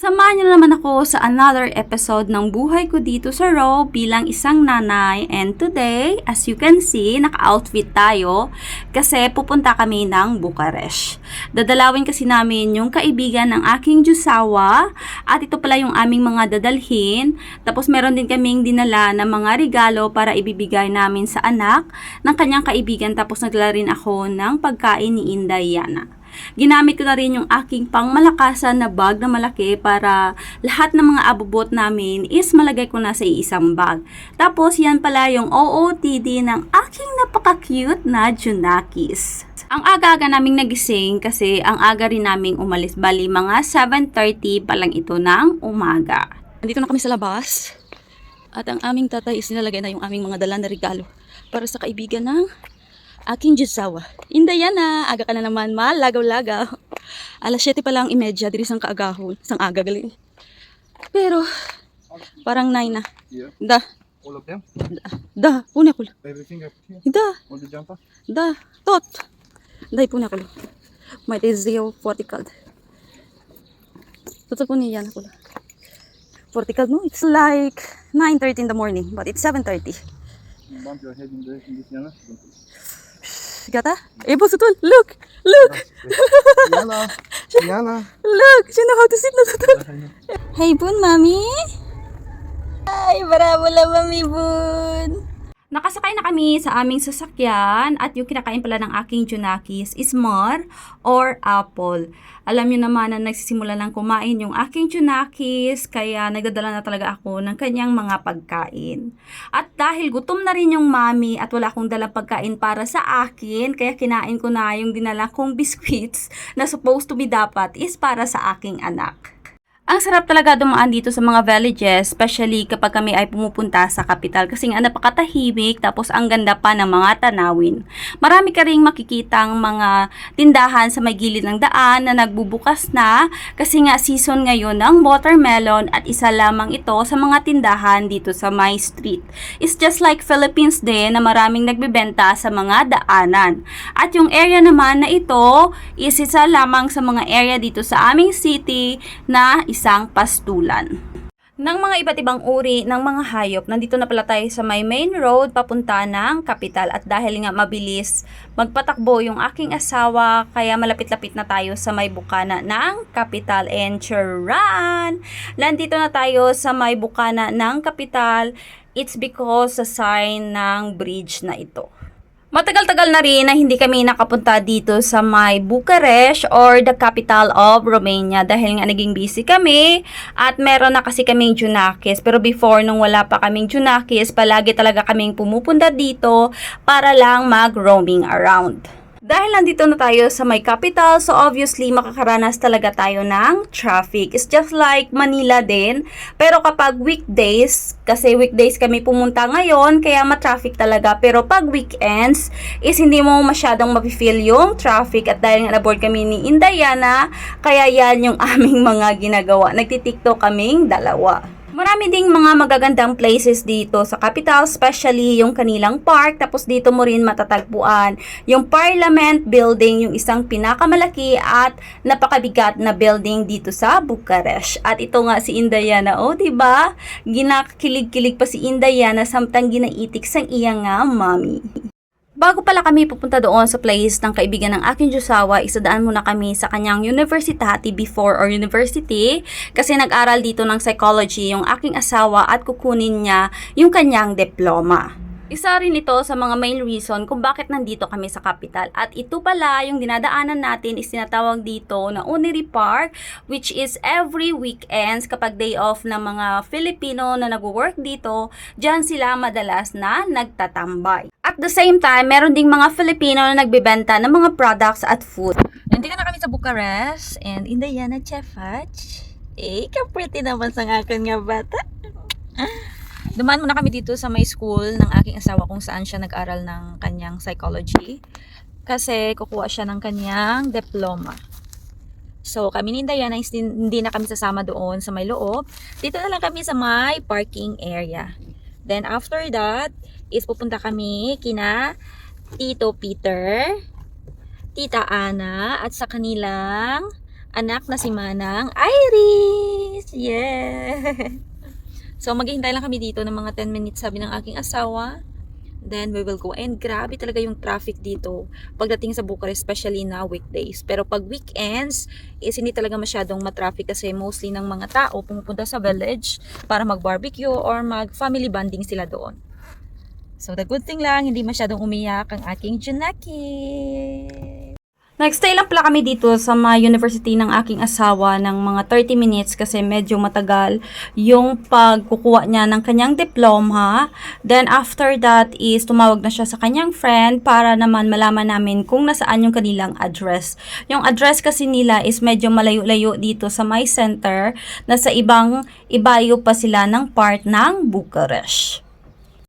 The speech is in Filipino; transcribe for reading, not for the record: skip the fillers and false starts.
Samahan niyo na naman ako sa another episode ng buhay ko dito sa Raw bilang isang nanay. And today, as you can see, naka-outfit tayo kasi pupunta kami ng Bucharest. Dadalawin kasi namin yung kaibigan ng aking Jusawa at ito pala yung aming mga dadalhin. Tapos meron din kaming dinala na mga regalo para ibibigay namin sa anak ng kanyang kaibigan. Tapos nagdala rin ako ng pagkain ni Inday Yana. Ginamit ko na rin yung aking pangmalakasan na bag na malaki para lahat ng mga abubot namin is malagay ko na sa isang bag. Tapos yan pala yung OOTD ng aking napaka-cute na Junakis. Ang aga-aga naming nagising kasi ang aga rin naming umalis. Bali mga 7:30 pa lang ito ng umaga. Nandito na kami sa labas at ang aming tatay is nilalagay na yung aming mga dala na regalo para sa kaibigan ng aking Jusawa. Inday Yana, aga ka na naman, lagaw-lagaw. Alas 7 pa lang imedya, diri sang kaagahon, sang aga galing. Pero, parang 9 na. Yeah. Da, All of them? da, puna ko. Everything up here? Da, All the jumper? da, tot. Dai, puna ko. May tezeo, vertical. Tot po niya na ko. Vertical, no? It's like 9:30 in the morning, but it's 7:30. Bump your head in this, Yana. Gata? Sutul, look! Look! Yana! Yana! Look! She know how to sit na sutul. Hey, Bun, Mami! Ay, bravo lang, Mami Bun! Nakasakay na kami sa aming sasakyan at yung kinakain pala ng aking Junakis is mar or apple. Alam niyo naman na nagsisimula ng kumain yung aking Junakis kaya nagdadala na talaga ako ng kanyang mga pagkain. At dahil gutom na rin yung mami at wala akong dalang pagkain para sa akin, kaya kinain ko na yung dinala kong biscuits na supposed to be dapat is para sa aking anak. Ang sarap talaga dumaan dito sa mga villages, especially kapag kami ay pumupunta sa kapital kasi nga napakatahimik tapos ang ganda pa ng mga tanawin. Marami ka ring makikitang mga tindahan sa may gilid ng daan na nagbubukas na kasi nga season ngayon ng watermelon at isa lamang ito sa mga tindahan dito sa my street. It's just like Philippines din na maraming nagbebenta sa mga daanan. At yung area naman na ito is isa lamang sa mga area dito sa aming city na isang pastulan. Ng mga iba't ibang uri ng mga hayop, nandito na pala tayo sa may main road papunta ng kapital at dahil nga mabilis magpatakbo yung aking asawa, kaya malapit-lapit na tayo sa may bukana ng kapital. And charan! Nandito na tayo sa may bukana ng kapital. It's because sa sign ng bridge na ito. Matagal-tagal na rin na hindi kami nakapunta dito sa may Bucharest or the capital of Romania dahil nga naging busy kami at meron na kasi kaming Junakis. Pero before, nung wala pa kaming Junakis, palagi talaga kaming pumupunta dito para lang mag-roaming around. Dahil nandito na tayo sa may capital, so obviously makakaranas talaga tayo ng traffic. It's just like Manila din. Pero kapag weekdays, kasi weekdays kami pumunta ngayon, kaya ma-traffic talaga. Pero pag weekends, is hindi mo masyadong mapifeel yung traffic. At dahil nga na-board kami ni Inday Yana, kaya yan yung aming mga ginagawa. Nagtitiktok kaming dalawa. Marami ding mga magagandang places dito sa capital, especially yung kanilang park. Tapos dito mo rin matatagpuan yung Parliament Building, yung isang pinakamalaki at napakabigat na building dito sa Bucharest. At ito nga si Inday Yana, diba? Ginakilig-kilig pa si Inday Yana samtang ginaitik sang iya nga mami. Bago pala kami pupunta doon sa place ng kaibigan ng aking Jusawa, isadaan muna kami sa kanyang university before or university kasi nag-aral dito ng psychology yung aking asawa at kukunin niya yung kanyang diploma. Isa rin ito sa mga main reason kung bakit nandito kami sa capital. At ito pala yung dinadaanan natin is tinatawag dito na Uniri Park, which is every weekends kapag day off ng mga Filipino na nag-work dito, dyan sila madalas na nagtatambay. At the same time, meron ding mga Filipino na nagbebenta ng mga products at food. Nandito na kami sa Bucharest and Inday Yana Chefach. Ka-pretty naman sa akin nga bata. Dumaan muna kami dito sa may school ng aking asawa kung saan siya nag-aral ng kanyang psychology. Kasi kukuha siya ng kanyang diploma. So kami ni Inday Yana, hindi na kami sasama doon sa may loob. Dito na lang kami sa may parking area. Then after that, is pupunta kami kina Tito Peter, Tita Ana, at sa kanilang anak na si Manang Iris. Yeah! So, maghihintay lang kami dito ng mga 10 minutes, sabi ng aking asawa. Then, we will go. And grabe talaga yung traffic dito pagdating sa Bucharest, especially na weekdays. Pero pag weekends, is hindi talaga masyadong matraffic kasi mostly ng mga tao pumupunta sa village para mag-barbecue or mag-family bonding sila doon. So, the good thing lang, hindi masyadong umiyak ang aking Junaki. Nagstay lang pala kami dito sa university ng aking asawa ng mga 30 minutes kasi medyo matagal yung pagkukuha niya ng kanyang diploma. Then after that is tumawag na siya sa kanyang friend para naman malaman namin kung nasaan yung kanilang address. Yung address kasi nila is medyo malayo-layo dito sa my center, nasa ibayo pa sila ng part ng Bucharest.